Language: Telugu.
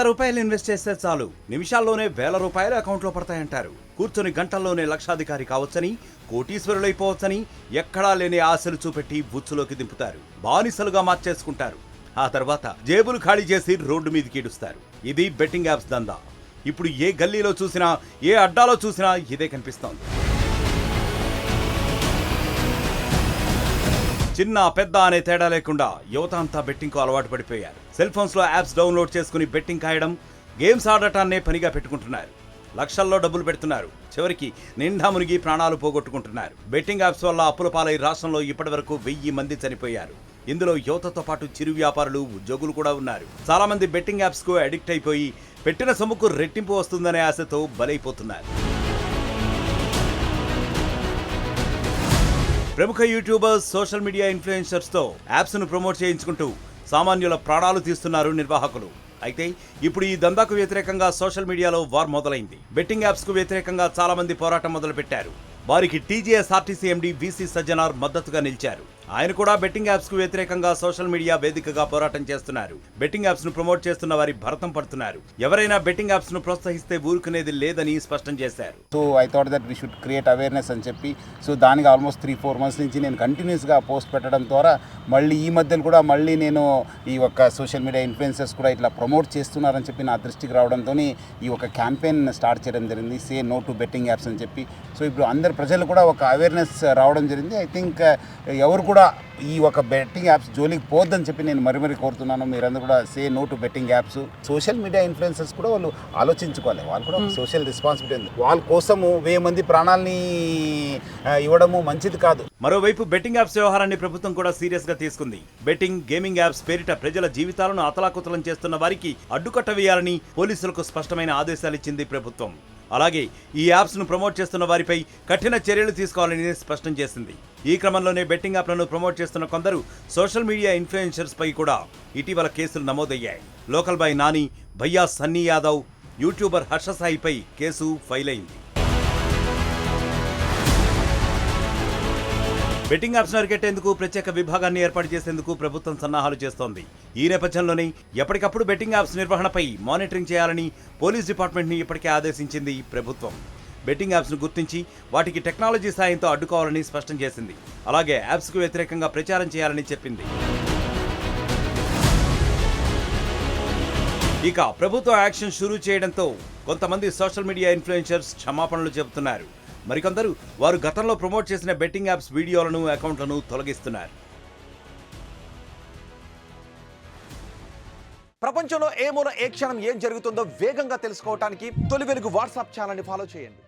రూపాయలు ఇన్వెస్ట్ చేస్తే చాలు నిమిషాల్లోనే వేల రూపాయలు అకౌంట్లో పడతాయంటారు. కూర్చొని గంటల్లోనే లక్షాధికారి కావచ్చని, కోటీశ్వరులైపోవచ్చని ఎక్కడా లేని ఆశలు చూపెట్టి బుచ్చులోకి దింపుతారు. బానిసలుగా మార్చేసుకుంటారు. ఆ తర్వాత జేబులు ఖాళీ చేసి రోడ్డు మీదకి ఈడుస్తారు. ఇది బెట్టింగ్ యాప్స్ దందా. ఇప్పుడు ఏ గల్లీలో చూసినా, ఏ అడ్డాలో చూసినా ఇదే కనిపిస్తోంది. చిన్న పెద్ద అనే తేడా లేకుండా యువత అంతా బెట్టింగ్కు అలవాటు పడిపోయారు. సెల్ ఫోన్స్ లో యాప్స్ డౌన్లోడ్ చేసుకుని బెట్టింగ్ కాయడం, గేమ్స్ ఆడటాన్నే పనిగా పెట్టుకుంటున్నారు. లక్షల్లో డబ్బులు పెడుతున్నారు. చివరికి నిండా మునిగి ప్రాణాలు పోగొట్టుకుంటున్నారు. బెట్టింగ్ యాప్స్ వల్ల అప్పుల పాలై రాష్ట్రంలో ఇప్పటి వరకు 1000 మంది చనిపోయారు. ఇందులో యువతతో పాటు చిరు వ్యాపారులు, ఉద్యోగులు కూడా ఉన్నారు. చాలా మంది బెట్టింగ్ యాప్స్ కు అడిక్ట్ అయిపోయి పెట్టిన సొమ్ముకు రెట్టింపు వస్తుందనే ఆశతో బలైపోతున్నారు. ప్రముఖ యూట్యూబర్స్, సోషల్ మీడియా ఇన్ఫ్లుయెన్సర్స్ తో యాప్స్ ను ప్రమోట్ చేయించుకుంటూ సామాన్యుల ప్రాణాలు తీస్తున్నారు నిర్వాహకులు. అయితే ఇప్పుడు ఈ దందాకు వ్యతిరేకంగా సోషల్ మీడియాలో వార్ మొదలైంది. బెట్టింగ్ యాప్స్ కు వ్యతిరేకంగా చాలా మంది పోరాటం మొదలుపెట్టారు. వారికి టీజీఎస్ఆర్టీసీ ఎండీ వీసీ సజ్జనార్ మద్దతుగా నిలిచారు. ఆయన కూడా బెట్టింగ్ యాప్స్ కు వ్యతిరేకంగా సోషల్ మీడియా వేదికగా పోరాటం చేస్తున్నారు. బెట్టింగ్ యాప్స్ ను ప్రమోట్ చేస్తున్న వారి భరతం పడుతున్నారు. ఎవరైనా బెట్టింగ్ యాప్స్ ను ప్రోత్సహిస్తే ఊరుకునేది లేదని స్పష్టం చేశారు. So I thought that we should create awareness అని చెప్పి, సో దానికి ఆల్మోస్ట్ 3-4 మంత్స్ నుంచి నేను కంటిన్యూస్గా పోస్ట్ పెట్టడం ద్వారా మళ్ళీ ఈ మధ్యలో కూడా మళ్ళీ నేను ఈ ఒక్క సోషల్ మీడియా ఇన్ఫ్లుయెన్సర్స్ కూడా ఇట్లా ప్రమోట్ చేస్తున్నారని చెప్పి నా దృష్టికి రావడంతో ఈ ఒక క్యాంపెయిన్ స్టార్ట్ చేయడం జరిగింది, say no to betting apps అని చెప్పి. సో ఇప్పుడు అందరు ప్రజలు కూడా ఒక అవేర్నెస్ రావడం జరిగింది. ఐ థింక్ ఎవరు కూడా ఈ ఒక బెట్టింగ్ యాప్స్ జోలికి పోద్దని చెప్పి నేను మరీ కోరుతున్నాను. మీరందరూ కూడా say no to betting apps. Social media influencers కూడా వాళ్ళు ఆలోచించుకోవాలి. వాళ్ళు కూడా సోషల్ రెస్పాన్సిబిలిటీ ఉంది. వాళ్ళ కోసము 1000 మంది ప్రాణాలని ఇవ్వడము మంచిది కాదు. మరోవైపు బెట్టింగ్ యాప్స్ వ్యవహారాన్ని ప్రభుత్వం కూడా సీరియస్ గా తీసుకుంది. బెట్టింగ్, గేమింగ్ యాప్స్ పేరిట ప్రజల జీవితాలను అతలాకుతలం చేస్తున్న వారికి అడ్డుకట్ట వేయాలని పోలీసులకు స్పష్టమైన ఆదేశాలు ఇచ్చింది ప్రభుత్వం. అలాగే ఈ యాప్స్ ను ప్రమోట్ చేస్తున్న వారిపై కఠిన చర్యలు తీసుకోవాలని స్పష్టం చేసింది. ఈ క్రమంలోనే బెట్టింగ్ యాప్లను ప్రమోట్ చేస్తున్న కొందరు సోషల్ మీడియా ఇన్ఫ్లుయెన్సర్స్ పై కూడా ఇటీవల కేసులు నమోదయ్యాయి. Local boy Nani, Bhayya Sunny Yadav, YouTuber Harsha సాయిపై కేసు ఫైల్ అయింది. బెట్టింగ్ యాప్స్ అరికట్టేందుకు ప్రత్యేక విభాగాన్ని ఏర్పాటు చేసేందుకు ప్రభుత్వం సన్నాహాలు చేస్తోంది. ఈ నేపథ్యంలోనే ఎప్పటికప్పుడు బెట్టింగ్ యాప్స్ నిర్వహణపై మానిటరింగ్ చేయాలని పోలీస్ డిపార్ట్మెంట్ ని ఇప్పటికే ఆదేశించింది ప్రభుత్వం. బెట్టింగ్ యాప్స్ ను గుర్తించి వాటికి టెక్నాలజీ సాయంతో అడ్డుకోవాలని స్పష్టం చేసింది. అలాగే యాప్స్ కు వ్యతిరేకంగా ప్రచారం చేయాలని చెప్పింది. ఇక ప్రభుత్వ యాక్షన్ షురూ చేయడంతో కొంతమంది సోషల్ మీడియా ఇన్ఫ్లుయెన్సర్స్ క్షమాపణలు చెబుతున్నారు. మరికొందరు వారు గతంలో ప్రమోట్ చేసిన బెట్టింగ్ యాప్స్ వీడియోలను, అకౌంట్లను తొలగిస్తున్నారు. ప్రపంచంలో ఏ మూల ఏ క్షణం ఏం జరుగుతుందో వేగంగా తెలుసుకోవడానికి తొలి వెలుగు వాట్సాప్ ఛానల్ని ఫాలో చేయండి.